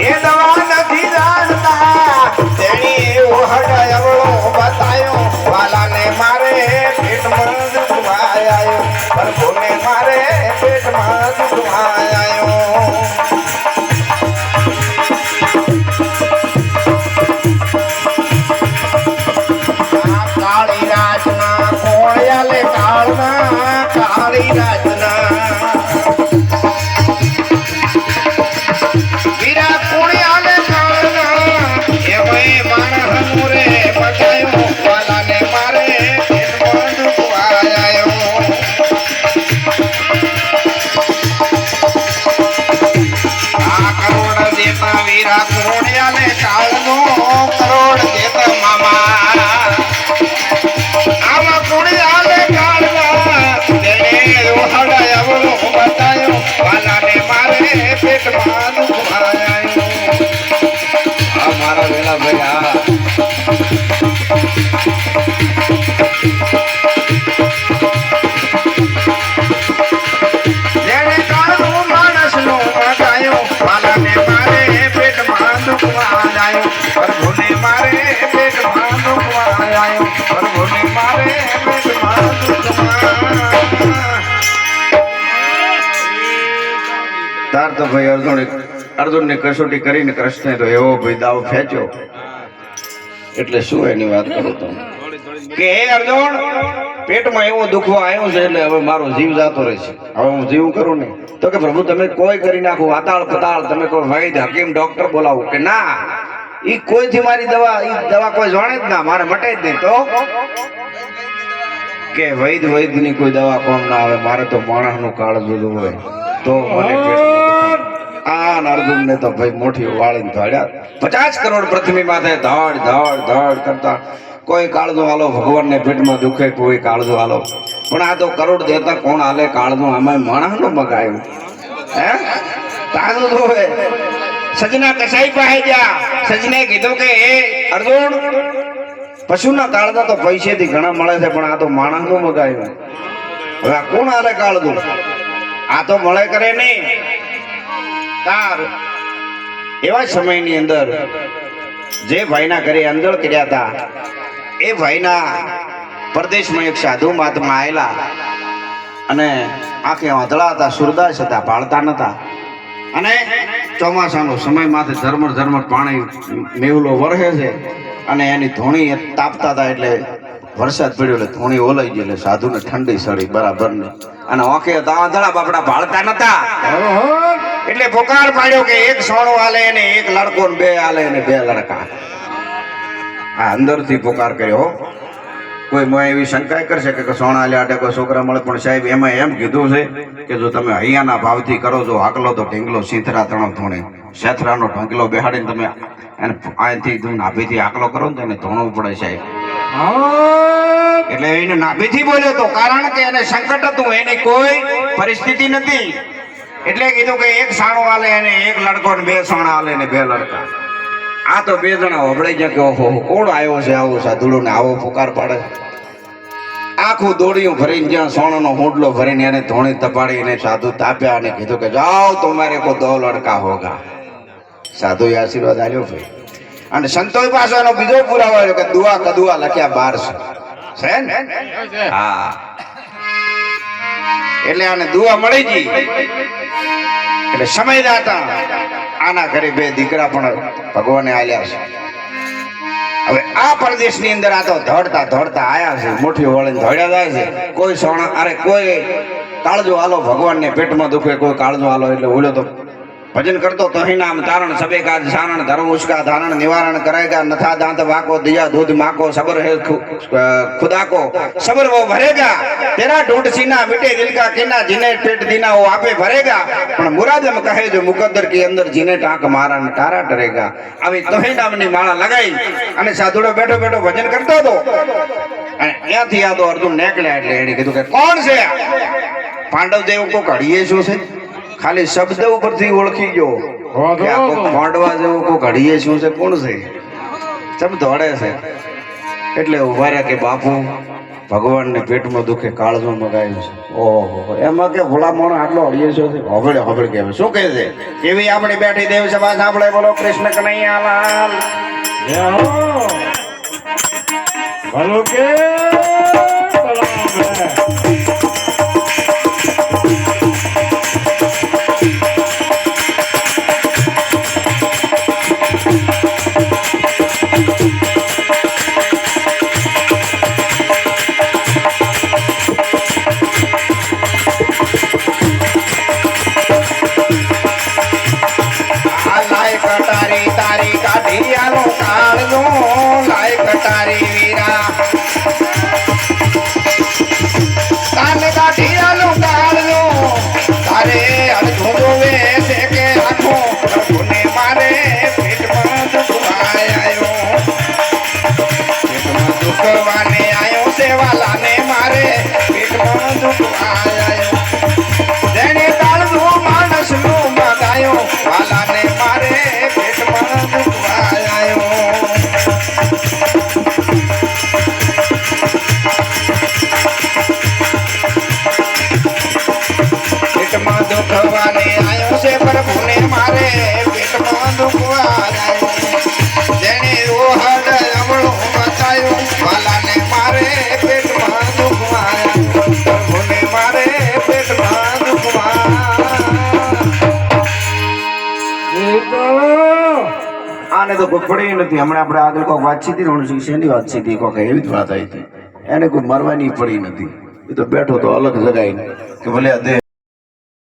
એ દવા નથી જાણતા તેણી એવો હડાયવળો બતાયો વાલાને મારે પેટમાં દુખવાયો પ્રભુને મારે પેટમાં દુખવાયો કાળી રાજના કોળિયાલે કાળના કાળી રાજના વીરા કોળિયાલે કાળના એવય માણસ રે બતાયો વાલાને મારે પેટમાં દુખવાયો આ કરોડ દેતા વીરા કોળિયાલે કાળનો કરોડ દેતા મામા પેટમાં દુખવાયો આ મારા વેલા ભયા જેને કાળનું માણસનો મગાયો વાલાને મારે પેટમાં દુખવાયો પ્રભુને મારે પેટમાં દુખવાયો પ્રભુને મારે પેટમાં દુખવાયો તાર તો ભાઈ અર્જુનની કસોટી કરીને કૃષ્ણે તો એવો ભાઈ દાવ ફેંચ્યો એટલે શું એની વાત કરું તો કે હે અર્જુન પેટમાં એવું દુખવા આવ્યું છે એટલે હવે મારો જીવ જાતો રહેશે હવે હું જીવ કરું ને તો કે પ્રભુ તમે કોઈ કરી નાખો વાતાળ પતાળ તમે કોઈ વૈદ હકીમ ડોક્ટર બોલાવો કે ના ઈ કોઈથી મારી દવા કોઈ જાણે જ ના મારે મટે જ નહીં તો કે વૈદ ની કોઈ દવા કોણ ના આવે મારે તો માણસનું કાળજું હોય તો મને અર્જુન ને તો ભાઈ મોટી વાળીને દોડ્યા 50 કરોડ પૃથ્વી માથે ધડ ધડ ધડ કરતા કોઈ કાળજો હાલો ભગવાન ને પેટમાં દુખે કોઈ કાળજો હાલો પણ આ તો કરોડ દેતા કોણ હાલે કાળજો આમાં માણસ નો મગાયું હે તાજો તો સજના કસાઈ પાસે જા સજને કીધું કે હે અર્જુન પશુના કાળજા તો પૈસેથી ઘણા મળે છે પણ આ તો માણસ નું મગાયું હવે આ કોણ હાલે કાળજો આ તો મળે કરે નહીં તાર એવા સમયની અંદર જે ભાઈના ઘરે અંદર કર્યા હતા એ ભાઈના પરદેશમાં એક સાધુ મહાત્મા આવેલા અને આંખે વાંધળા હતા સુરદાસ હતા પાળતા નતા અને ચોમાસાનો સમય માથે ઝરમર પાણી મેવલો વરસે છે અને એની ધોણી તાપતા હતા એટલે વરસાદ પડ્યો એટલે ધોણી ઓલાઈ ગઈ એટલે સાધુને ઠંડી સડી બરાબર ને અને આંખે વાંધળા બાપડા પાળતા નતા એટલે પોકાર પાડ્યો કે એક સોણો હાલે અને એક લડકો ને બે હાલે અને બે લડકા આ અંદરથી પોકાર કર્યો કોઈ મોય એવી શંકા કરશે કે સોણા લે આટે કોઈ છોકરા મળે પણ સાહેબ એમાં એમ કીધું છે કે જો તમે હૈયાના ભાવથી કરો છો હાકલો તો ઢીંગલો સીથરા ત્રણ ધોણે શેથરાનો ઢંગલો બેહાડીને તમે એને અહીંથી નાભીથી હાકલો કરો ને તેને ધોણવું પડે સાહેબ એટલે એને નાભીથી બોલ્યો તો કારણ કે એને સંકટ હતું એની કોઈ પરિસ્થિતિ નથી એટલે કીધું કે એક સાણો હાલે અને એક લડકો ને બે સોણા હાલે ને બે લડકા આ તો બે જણા હોબળાઈ ગયા કે ઓહો કોણ આવ્યો છે આવો સાધુડો ને આવો પુકાર પાડે આખું દોડિયું ભરીને જ્યાં સોનાનો હોડલો ભરીને એને ધોણી તપાડીને સાધુ તાપ્યા અને કીધું કે જાઓ તમારે કો દો લડકા હોગા સાધુએ આશીર્વાદ આપ્યો ભાઈ અને સંતોષ પાસે એનો બીજો પુરાવો આવ્યો કે દુઆ કદુઆ લખ્યા 12 છે ને હા એટલે આને દુઆ મળી ગઈ એટલે સમજદાર હતા આના ઘરે બે દીકરા પણ ભગવાને આલ્યા છે હવે આ પ્રદેશની અંદર આ તો ધોડતા આયા છે મોટી વળીને ધોડ્યા જાય છે કોઈ સોણા અરે કોઈ કાળજો હાલો ભગવાનને પેટમાં દુખે કોઈ કાળજો હાલો એટલે ઓલો તો ભજન કરતો તહી નામ તારણ સબે કાજ સારણ ધર્મ ઉષ્કા ધારણ નિવારણ કરેગા નથા દાંત વાકો દિયા दूध माको सबर है खुदा को सबर वो भरेगा तेरा ढूंढ सीना मिटे दिल का किना जिन्हें पेट दीना वो आपे भरेगा पण मुरादम कहे जो मुकद्दर के अंदर जिन्हें टांक मारा टारा डरेगा अभी तोही नामनी माळा लगाई અને સાધુડો બેઠો બેઠો ભજન કરતો હતો અને ત્યાંથી આ તો અર્જુન નીકળ્યા એટલે એણે કીધું કે કોણ છે પાંડવ દેવ કો ઘડીએ શું છે ખાલી શબ્દ ઉપરથી ઓળખી ગયો કે આ કો પાંડવા જેવો કો ઘડીએ શું છે કોણ છે શબ્દ દોડે છે એટલે ઉભા રહ્યા કે બાપુ ભગવાનને પેટમાં દુખે કાળજો મગાવ્યું છે. ઓહો, એમાં કે ભોળા મોણો આટલો અડીએ છો હોબળે હોબળ કહેવાય. શું કહે છે? એવી આપણી બેઠી દેવ સભા સાંભળે બોલો કૃષ્ણ કનૈયાલાલ. જય હો. ભલો કે તારી કાઢિયાનો કાળનો લાય કટારી વીરા તાને કાઢિયાનો કાળનો તારે અડધો જોવે છે કે આખો પ્રભુને મારે પેટમાં દુખવાય આવ્યો પેટમાં દુખવાને આવ્યો સેવાલાને મારે પેટમાં દુખવાય આવ્યો જેને કાળનો માણસનો મગાયો વાલાને મારે પેટમાં દુખવાય આવ્યો પેટમાં દુખવાને આવ્યો છે પ્રભુને મારે પેટમાં દુખવાય આવ્યો જેને રોહડ અમળો બતાયો વાલાને મારે પેટમાં દુખવાય આવ્યો પ્રભુને મારે પેટમાં દુખવાય. આને તો કોઈ પડી નથી. હમણાં આપણે આગળ કોઈ વાતચીત હતી શેની વાતચીત હતી કોઈ એવી જ વાત આવી હતી. એને કોઈ મરવાની પડી નથી. એ તો બેઠો તો અલગ જગાઈને કે ભલે આ દેહ